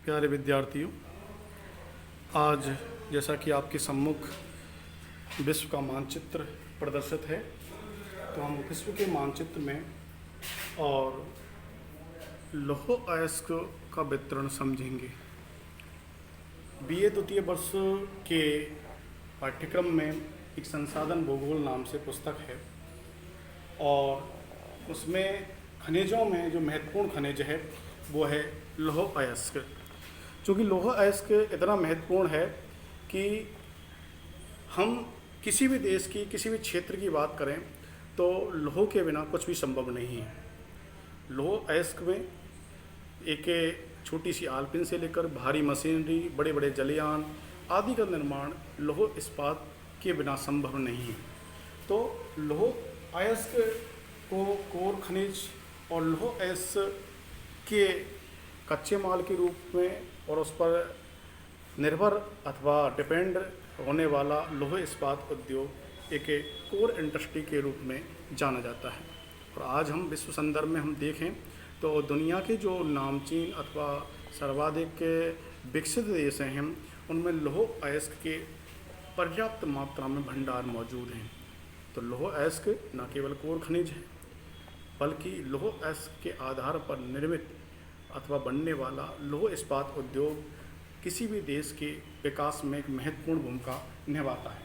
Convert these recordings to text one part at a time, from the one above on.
प्यारे विद्यार्थियों, आज जैसा कि आपके सम्मुख विश्व का मानचित्र प्रदर्शित है, तो हम विश्व के मानचित्र में और लौह अयस्क का वितरण समझेंगे। बीए द्वितीय वर्ष के पाठ्यक्रम में एक संसाधन भूगोल नाम से पुस्तक है और उसमें खनिजों में जो महत्वपूर्ण खनिज है वो है लौह अयस्क। चूँकि लौह अयस्क इतना महत्वपूर्ण है कि हम किसी भी देश की किसी भी क्षेत्र की बात करें तो लौह के बिना कुछ भी संभव नहीं है। लौह अयस्क में एक छोटी सी आलपिन से लेकर भारी मशीनरी, बड़े बड़े जलयान आदि का निर्माण लौह इस्पात के बिना संभव नहीं है। तो लौह अयस्क को कोर खनिज और लौह अयस्क के कच्चे माल के रूप में और उस पर निर्भर अथवा डिपेंड होने वाला लौह इस्पात उद्योग एक कोर इंडस्ट्री के रूप में जाना जाता है। और आज हम विश्व संदर्भ में हम देखें तो दुनिया के जो नामचीन अथवा सर्वाधिक विकसित देश हैं उनमें लौह अयस्क के पर्याप्त मात्रा में भंडार मौजूद हैं। तो लौह अयस्क न केवल कोर खनिज है बल्कि लौह अयस्क के आधार पर निर्मित अथवा बनने वाला लौह इस्पात उद्योग किसी भी देश के विकास में एक महत्वपूर्ण भूमिका निभाता है।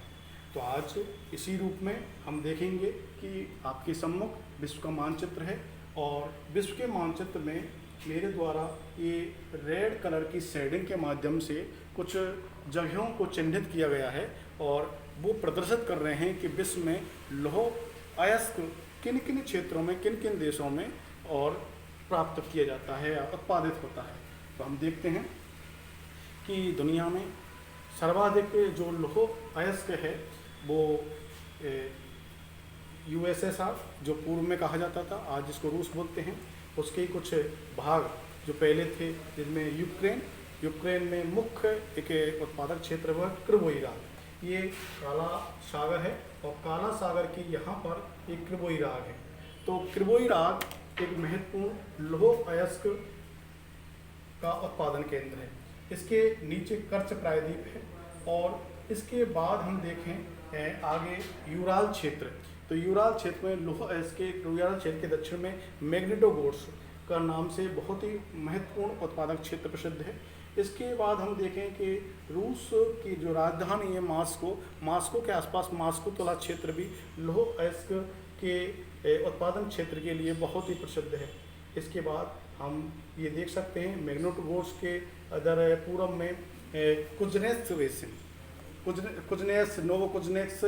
तो आज इसी रूप में हम देखेंगे कि आपके सम्मुख विश्व का मानचित्र है और विश्व के मानचित्र में मेरे द्वारा ये रेड कलर की शेडिंग के माध्यम से कुछ जगहों को चिन्हित किया गया है और वो प्रदर्शित कर रहे हैं कि विश्व में लौह अयस्क किन किन क्षेत्रों में, किन किन देशों में और प्राप्त किया जाता है या उत्पादित होता है। तो हम देखते हैं कि दुनिया में सर्वाधिक जो लौह अयस्क है वो यूएसएसआर जो पूर्व में कहा जाता था, आज जिसको रूस बोलते हैं, उसके ही कुछ भाग जो पहले थे जिनमें यूक्रेन में मुख्य एक उत्पादक क्षेत्र हुआ क्रिवोईराग। ये काला सागर है और काला सागर की यहाँ पर एक क्रिवोईराग है। तो क्रिवोईराग एक महत्वपूर्ण लौह अयस्क का उत्पादन केंद्र है। इसके नीचे कर्च प्रायद्वीप है और इसके बाद हम देखें आगे यूराल क्षेत्र। तो यूराल क्षेत्र में लौह अयस्क के यूराल क्षेत्र के दक्षिण में मैग्नेटोगोर्स का नाम से बहुत ही महत्वपूर्ण उत्पादक क्षेत्र प्रसिद्ध है। इसके बाद हम देखें कि रूस की जो राजधानी है मास्को के आसपास मास्को तोला क्षेत्र भी लौह अयस्क के उत्पादन क्षेत्र के लिए बहुत ही प्रसिद्ध है। इसके बाद हम ये देख सकते हैं मैग्नेटोगोर्स के अदर पूर्व में कुजनेस बेसिन, कुजनेस, नोवोकुजनेस,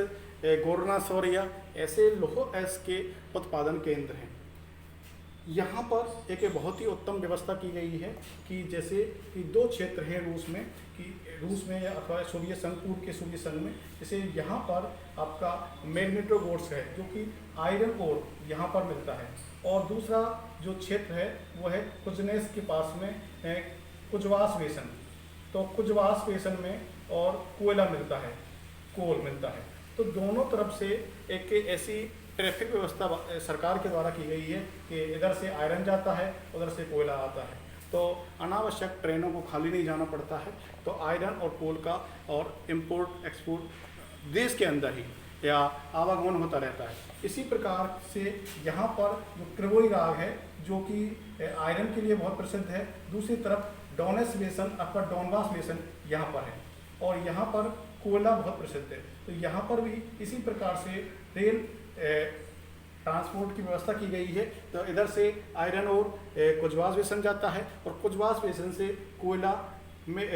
गोर्ना सोरिया ऐसे लौह अयस्क के उत्पादन केंद्र हैं। यहाँ पर एक बहुत ही उत्तम व्यवस्था की गई है कि जैसे कि दो क्षेत्र हैं रूस में या अथवा सोवियत संघ, पूर्व के सोवियत संघ में, जैसे यहाँ पर आपका मैग्नेटोगोर्स है जो कि आयरन ओर यहाँ पर मिलता है और दूसरा जो क्षेत्र है वो है कुजनेस के पास में कुजवास बेसन। तो कुजवास बेसन में और कोयला मिलता है, कोल मिलता है। तो दोनों तरफ से एक ऐसी ट्रैफिक व्यवस्था सरकार के द्वारा की गई है कि इधर से आयरन जाता है, उधर से कोयला आता है। तो अनावश्यक ट्रेनों को खाली नहीं जाना पड़ता है। तो आयरन और कोल का और इम्पोर्ट एक्सपोर्ट देश के अंदर ही या आवागमन होता रहता है। इसी प्रकार से यहाँ पर जो क्रिवोईराग है जो कि आयरन के लिए बहुत प्रसिद्ध है, दूसरी तरफ डोनेस बेसन अथवा डोनबास बेसन यहाँ पर है और यहाँ पर कोयला बहुत प्रसिद्ध है। तो यहाँ पर भी इसी प्रकार से रेल ट्रांसपोर्ट की व्यवस्था की गई है। तो इधर से आयरन और कुजवास बेसन जाता है और कुजवास बेसन से कोयला में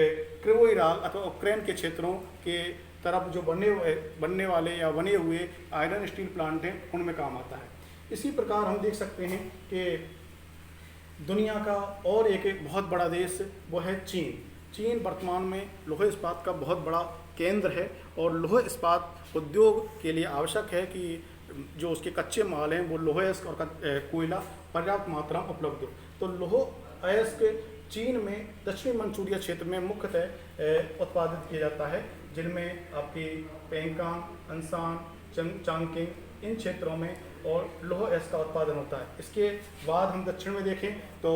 क्रिवोईराग अथवा यूक्रेन के क्षेत्रों के तरफ जो बनने वाले या बने हुए आयरन स्टील प्लांट हैं उनमें काम आता है। इसी प्रकार हम देख सकते हैं कि दुनिया का और एक बहुत बड़ा देश वो है चीन वर्तमान में लौह इस्पात का बहुत बड़ा केंद्र है और लौह इस्पात उद्योग के लिए आवश्यक है कि जो उसके कच्चे माल हैं वो लौह अयस्क और कोयला पर्याप्त मात्रा में उपलब्ध हो। तो लौह अयस्क चीन में दक्षिणी मंचूरिया क्षेत्र में मुख्यतः उत्पादित किया जाता है, जिनमें आपकी पेंकांग, अंसान, चांगकिंग इन क्षेत्रों में और लौह अयस्क का उत्पादन होता है। इसके बाद हम दक्षिण में देखें तो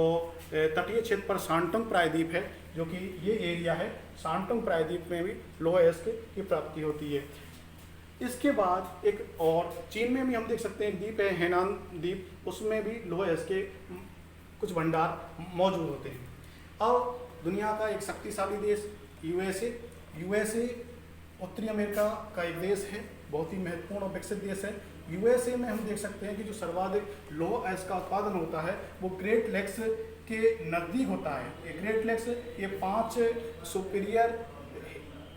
तटीय क्षेत्र पर शांतंग प्रायद्वीप है। जो कि ये एरिया है शांतोंग प्रायद्वीप में भी लोह अयस्क की प्राप्ति होती है। इसके बाद एक और चीन में भी हम देख सकते हैं एक द्वीप है हेनान द्वीप, उसमें भी लोह अयस्क के कुछ भंडार मौजूद होते हैं। अब दुनिया का एक शक्तिशाली देश यूएसए उत्तरी अमेरिका का एक देश है, बहुत ही महत्वपूर्ण और विकसित देश है। यूएसए में हम देख सकते हैं कि जो सर्वाधिक लोह अयस्क का उत्पादन होता है वो ग्रेट लेक्स के नज़दीक होता है। ये ग्रेट लेक्स ये 5 सुपीरियर,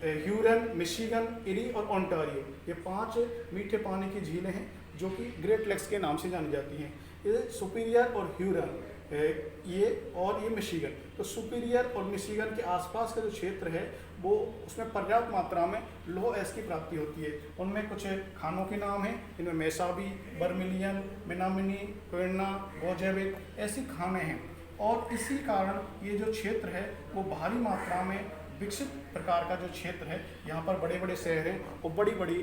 ह्यूरन, मिशिगन, इरी और ओंटारियो, ये 5 मीठे पानी की झीलें हैं जो कि ग्रेट लेक्स के नाम से जानी जाती हैं। ये सुपीरियर और ह्यूरन ये मिशिगन, तो सुपीरियर और मिशिगन के आसपास का जो क्षेत्र है वो उसमें पर्याप्त मात्रा में लोह अयस्क की प्राप्ति होती है। उनमें कुछ खानों के नाम हैं, इनमें मेसाबी, बर्मिलियन, मिनामिनी, कोयना, बोजेविक ऐसी खाने हैं। और इसी कारण ये जो क्षेत्र है वो भारी मात्रा में विकसित प्रकार का जो क्षेत्र है, यहाँ पर बड़े बड़े शहर हैं और बड़ी बड़ी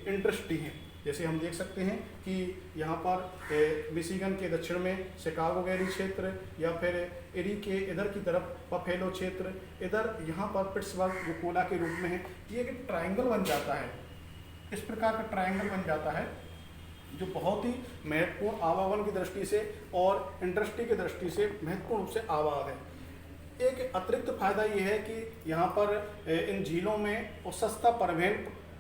इंडस्ट्री हैं। जैसे हम देख सकते हैं कि यहाँ पर मिशिगन के दक्षिण में शिकागो वैली क्षेत्र, या फिर एरी के इधर की तरफ बफेलो क्षेत्र, इधर यहाँ पर पिट्सबर्ग जो कोला के रूप में है, ये एक ट्रायंगल बन जाता है। इस प्रकार का ट्रायंगल बन जाता है जो बहुत ही महत्वपूर्ण आवागमन की दृष्टि से और इंडस्ट्री की दृष्टि से महत्वपूर्ण रूप से आबाद है। एक अतिरिक्त फायदा ये है कि यहाँ पर इन झीलों में वो सस्ता परिवहन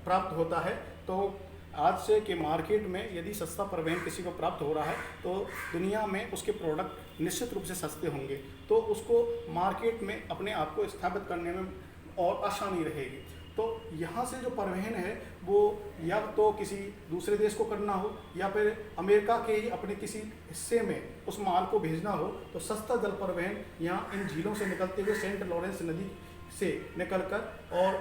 प्राप्त होता है। तो आज से के मार्केट में यदि सस्ता परिवहन किसी को प्राप्त हो रहा है तो दुनिया में उसके प्रोडक्ट निश्चित रूप से सस्ते होंगे, तो उसको मार्केट में अपने आप को स्थापित करने में और आसानी रहेगी। तो यहाँ से जो परिवहन है वो या तो किसी दूसरे देश को करना हो या फिर अमेरिका के ही अपने किसी हिस्से में उस माल को भेजना हो, तो सस्ता जल परिवहन यहाँ इन झीलों से निकलते हुए सेंट लॉरेंस नदी से निकलकर और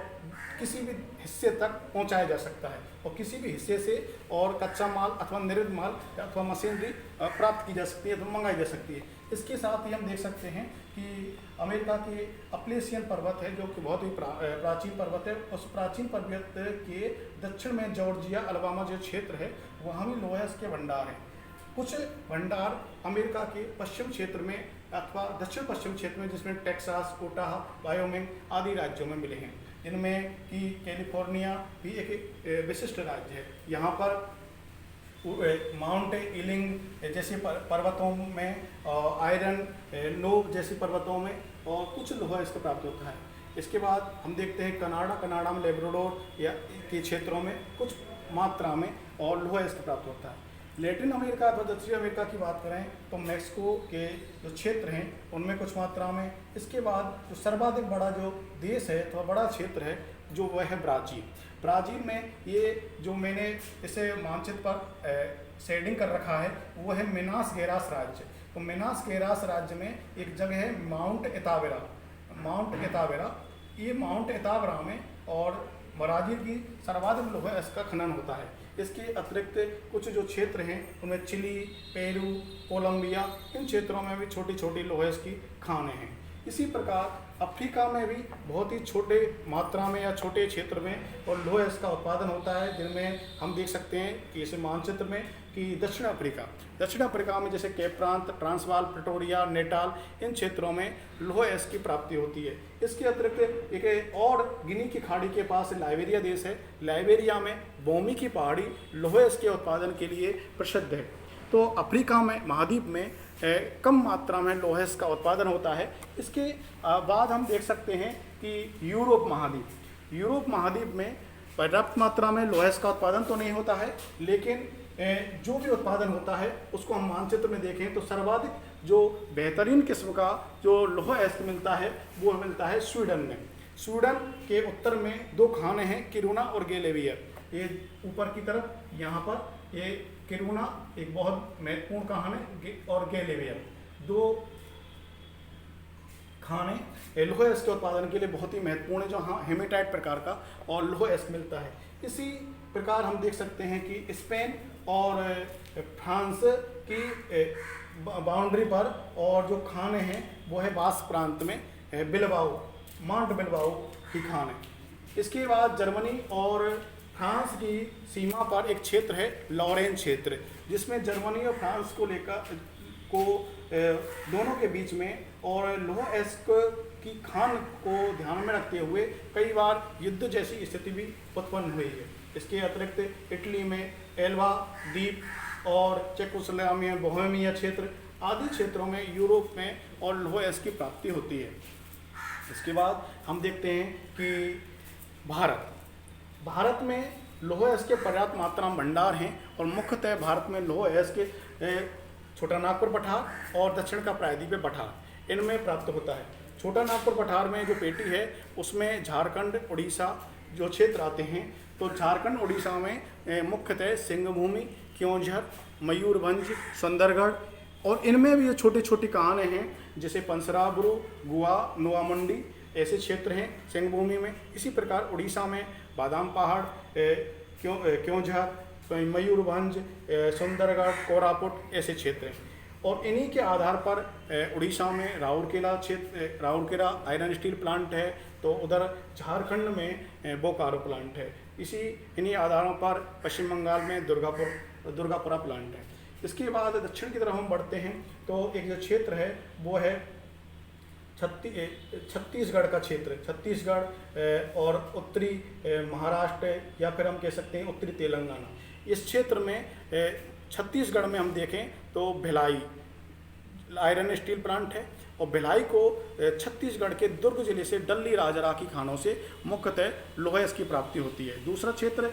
किसी भी हिस्से तक पहुंचाया जा सकता है, और किसी भी हिस्से से और कच्चा माल अथवा निर्मित माल अथवा मशीनरी प्राप्त की जा सकती है, तो मंगाई जा सकती है। इसके साथ ही हम देख सकते हैं कि अमेरिका के अपलेशियन पर्वत है जो कि बहुत ही प्राचीन पर्वत है। उस प्राचीन पर्वत के दक्षिण में जॉर्जिया, अलाबामा जो क्षेत्र है वहाँ भी लोह अयस्क के भंडार हैं। कुछ भंडार अमेरिका के पश्चिम क्षेत्र में अथवा दक्षिण पश्चिम क्षेत्र में, जिसमें टेक्सास, ओटाह, वायोमिंग आदि राज्यों में मिले हैं, जिनमें कि कैलिफोर्निया भी एक विशिष्ट राज्य है। यहाँ पर माउंट इलिंग जैसे पर्वतों में, आयरन नोब जैसी पर्वतों में और कुछ लोहा इसका प्राप्त होता है। इसके बाद हम देखते हैं कनाडा में लेब्राडोर या के क्षेत्रों में कुछ मात्रा में और लोहा इसका प्राप्त होता है। लैटिन अमेरिका अथवा दक्षिण अमेरिका की बात करें तो मैक्सिको के जो क्षेत्र हैं उनमें कुछ मात्रा में। इसके बाद जो सर्वाधिक बड़ा जो देश है अथवा बड़ा क्षेत्र है जो वह है ब्राज़ील। ब्राज़ील में ये जो मैंने इसे मानचित्र पर शेडिंग कर रखा है वो है मिनास गेरास राज्य। तो मिनास गेरास राज्य में एक जगह है माउंट इतावेरा। ये माउंट इतावेरा में और ब्राज़ील की सर्वाधिक लोहा इसका खनन होता है। इसके अतिरिक्त कुछ जो क्षेत्र हैं उनमें चिली, पेरू, कोलंबिया, इन क्षेत्रों में भी छोटी छोटी लोहे की खानें हैं। इसी प्रकार अफ्रीका में भी बहुत ही छोटे मात्रा में या छोटे क्षेत्र में और लोहे का उत्पादन होता है, जिनमें हम देख सकते हैं कि इस मानचित्र में कि दक्षिण अफ्रीका में जैसे केप प्रांत, ट्रांसवाल, प्रिटोरिया, नेटाल, इन क्षेत्रों में लोहे की प्राप्ति होती है। इसके अतिरिक्त एक और गिनी की खाड़ी के पास लाइबेरिया देश है। लाइबेरिया में बोमी की पहाड़ी लोहे के उत्पादन के लिए प्रसिद्ध है। तो अफ्रीका में महाद्वीप में कम मात्रा में लोहे का उत्पादन होता है। इसके बाद हम देख सकते हैं कि यूरोप महाद्वीप में पर्याप्त मात्रा में लोहे का उत्पादन तो नहीं होता है, लेकिन जो भी उत्पादन होता है उसको हम मानचित्र में देखें तो सर्वाधिक जो बेहतरीन किस्म का जो लोहा मिलता है वो मिलता है स्वीडन में। स्वीडन के उत्तर में दो खाने हैं, किरुना और गेलेवियर। ये ऊपर की तरफ यहाँ पर ये किरुना एक बहुत महत्वपूर्ण खान है और गेलेवियर, दो खाने लोहे के उत्पादन के लिए बहुत ही महत्वपूर्ण है, जो हाँ हेमेटाइट प्रकार का और लोहे मिलता है। इसी प्रकार हम देख सकते हैं कि स्पेन और फ्रांस की बाउंड्री पर और जो खाने हैं वो है बास्क प्रांत में माउंट बिलबाओ की खान है। इसके बाद जर्मनी और फ्रांस की सीमा पर एक क्षेत्र है लॉरेन क्षेत्र, जिसमें जर्मनी और फ्रांस को दोनों के बीच में और लोहा की खान को ध्यान में रखते हुए कई बार युद्ध जैसी स्थिति भी उत्पन्न हुई है। इसके अतिरिक्त इटली में एल्बा द्वीप और चेकोस्लोवाकिया बोहेमिया क्षेत्र आदि क्षेत्रों में यूरोप में और लौह अयस्क की प्राप्ति होती है। इसके बाद हम देखते हैं कि भारत में लौह अयस्क के पर्याप्त मात्रा में भंडार हैं और मुख्यतः भारत में लौह अयस्क के छोटा नागपुर पठार और दक्षिण का प्रायद्वीपीय पठार इनमें प्राप्त होता है। छोटा नागपुर पठार में जो पेटी है उसमें झारखंड उड़ीसा जो क्षेत्र आते हैं, तो झारखंड उड़ीसा में मुख्यतः सिंहभूमि, क्योंझर, मयूरभंज, सुंदरगढ़ और इनमें भी ये छोटी छोटी काहाने हैं जैसे पंसराबुरु, गुआ, नोआमुंडी ऐसे क्षेत्र हैं सिंहभूमि में। इसी प्रकार उड़ीसा में बादाम पहाड़, क्योंझर, मयूरभंज, सुंदरगढ़, कोरापुट ऐसे क्षेत्र हैं। और इन्हीं के आधार पर उड़ीसा में राउरकेला क्षेत्र, राउरकेला आयरन स्टील प्लांट है, तो उधर झारखंड में बोकारो प्लांट है। इन्हीं आधारों पर पश्चिम बंगाल में दुर्गापुरा प्लांट है। इसके बाद दक्षिण की तरफ हम बढ़ते हैं तो एक जो क्षेत्र है वो है छत्तीसगढ़ का क्षेत्र। छत्तीसगढ़ और उत्तरी महाराष्ट्र या फिर हम कह सकते हैं उत्तरी तेलंगाना, इस क्षेत्र में छत्तीसगढ़ में हम देखें तो भिलाई आयरन स्टील प्लांट है और भिलाई को छत्तीसगढ़ के दुर्ग जिले से डल्ली राजरा की खानों से मुख्यतः लौह अयस्क की प्राप्ति होती है। दूसरा क्षेत्र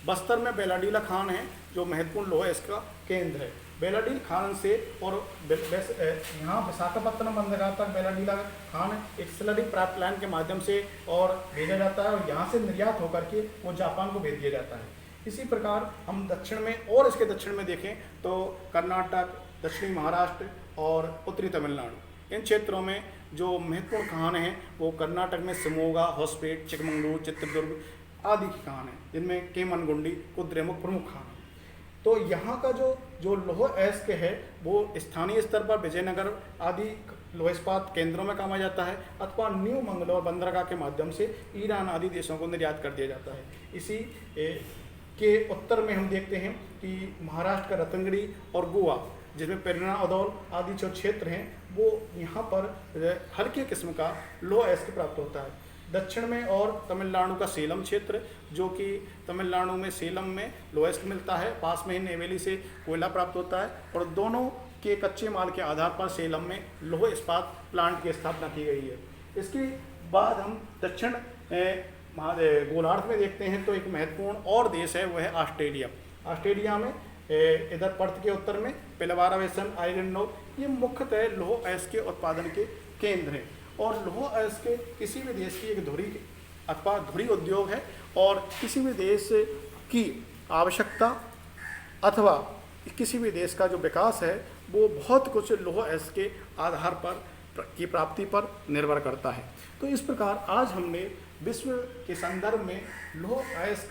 बस्तर में बेलाडीला खान है जो महत्वपूर्ण लौह अयस्क का केंद्र है। बेलाडील खान से और यहाँ विशाखापत्तनम बंदरगाह तक बेलाडीला खान एक स्लरी पाइपलाइन के माध्यम से और भेजा जाता है और यहाँ से निर्यात होकर के वो जापान को भेज दिया जाता है। इसी प्रकार हम दक्षिण में और इसके दक्षिण में देखें तो कर्नाटक, दक्षिणी महाराष्ट्र और उत्तरी तमिलनाडु, इन क्षेत्रों में जो महत्वपूर्ण खान हैं वो कर्नाटक में शिमोगा, होसपेट, चिकमंगलूर, चित्रदुर्ग आदि की खान हैं, जिनमें केमनगुंडी, कुद्रेमुख प्रमुख खान हैं। तो यहाँ का जो लौह अयस्क है वो स्थानीय स्तर पर विजयनगर आदि लौह इस्पात केंद्रों में कामा जाता है अथवा न्यू मंगलौर बंदरगाह के माध्यम से ईरान आदि देशों को निर्यात कर दिया जाता है। इसी के उत्तर में हम देखते हैं कि महाराष्ट्र का रतनगिरी और गोवा जिसमें पेरना अदौल आदि जो क्षेत्र हैं वो यहाँ पर हल्के किस्म का लौह अयस्क प्राप्त होता है। दक्षिण में और तमिलनाडु का सेलम क्षेत्र, जो कि तमिलनाडु में सेलम में लौह अयस्क मिलता है, पास में ही नेवेली से कोयला प्राप्त होता है और दोनों के कच्चे माल के आधार पर सेलम में लौह इस्पात प्लांट की स्थापना की गई है। इसके बाद हम दक्षिण गोलार्ध में देखते हैं तो एक महत्वपूर्ण और देश है वह है ऑस्ट्रेलिया। ऑस्ट्रेलिया में इधर पर्थ के उत्तर में पिलवारा बेसन, आइरन ओर, ये मुख्यतः लौह अयस्क के उत्पादन के केंद्र हैं और लौह अयस्क किसी भी देश की एक धुरी अथवा धुरी उद्योग है और किसी भी देश की आवश्यकता अथवा किसी भी देश का जो विकास है वो बहुत कुछ लौह अयस्क के आधार पर की प्राप्ति पर निर्भर करता है। तो इस प्रकार आज हमने विश्व के संदर्भ में लौह अयस्क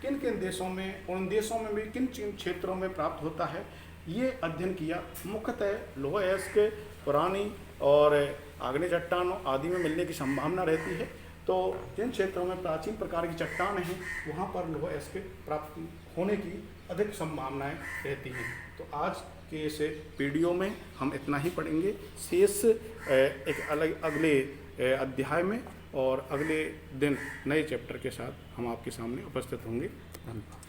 किन किन देशों में, उन देशों में भी किन किन क्षेत्रों में प्राप्त होता है ये अध्ययन किया। मुख्यतः लौह अयस्क पुरानी और आग्नेय चट्टानों आदि में मिलने की संभावना रहती है, तो जिन क्षेत्रों में प्राचीन प्रकार की चट्टान हैं वहाँ पर लौह अयस्क प्राप्त होने की अधिक संभावनाएं रहती हैं। तो आज के इस वीडियो में हम इतना ही पढ़ेंगे। शेष एक अलग अगले अध्याय में और अगले दिन नए चैप्टर के साथ हम आपके सामने उपस्थित होंगे। धन्यवाद।